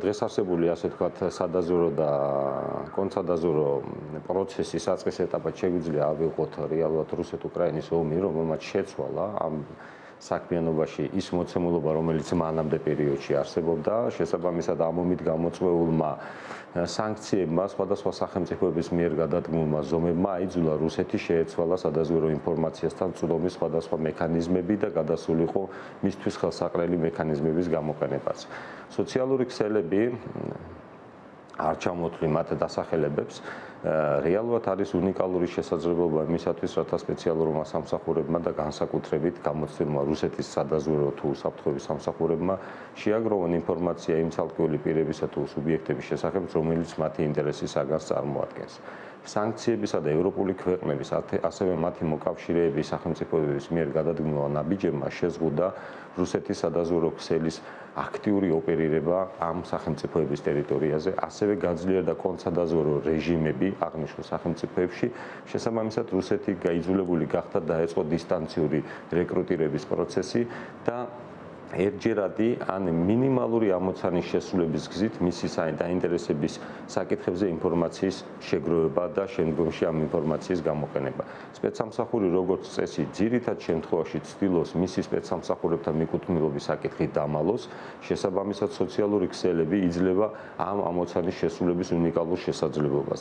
დღეს არსებული ასე ვთქვათ სადაზვერო და კონცადაზვერო პროცესის საწყის ეტაპად შეგვიძლია ავიღოთ რეალურად რუსეთ-უკრაინის ომი, რომელმაც შეცვალა ამ საქმიანობაში ის მოცემულობა, რომელიც მანამდე პერიოდში არსებობდა, შესაბამისად ამ ომით გამოწვეულმა სანქციებმა, სხვადასხვა სახელმწიფოების მიერ გადადგმულმა ზომებმა აიძულა რუსეთი შეეცვალა სადაზვერო ინფორმაციასთან წვდომის სხვადასხვა მექანიზმები და გადასულიყო მისთვის ხელსაყრელი მექანიზმების გამოყენებაც. სოციალური ქსელები არ ჩამოთვლი მათ დასახელებებს, რეალურად არის უნიკალური შესაძლებლობა იმისათვის, რათა სპეციალურმა სამსახურებმა და განსაკუთრებით გამოცდილმა რუსეთის სადაზვერო თუ საფრთხების სამსახურებმა შეაგროვონ ინფორმაცია იმ ცალკეული პირებისა თუ სუბიექტების შესახებ, რომელიც მათი ინტერესის საგანს წარმოადგენს. სანქციებისა და ევროპული ქვეყნების, ასევე მათი მოკავშირეების სახელმწიფოების მიერ გადადგმულმა ნაბიჯებმა შეზღუდა რუსეთის სადაზვერო ქსელის აქტიური ოპერირება ამ სახელმწიფოების ტერიტორიაზე, ასევე გაძლიერდა კონცადაზვერო რეჟიმები აღნიშნულ სახელმწიფოებში, შესაბამისად რუსეთი გაიძულებული გახდა დაეწყო დისტანციური რეკრუტირების პროცესი და ერთჯერადი ან მინიმალური ამოცანის შესრულების გზით მისი დაინტერესების საკითხებზე ინფორმაციის შეგროვება და შემდგომში ამ ინფორმაციის გამოყენება. სპეცსამსახური როგორც წესი ძირითად შემთხვევაში ცდილობს მისი სპეცსამსახურებთან მიკუთვნილობის საკითხი დამალოს, შესაბამისად სოციალური ქსელები იძლევა ამ ამოცანის შესრულების უნიკალურ შესაძლებლობას.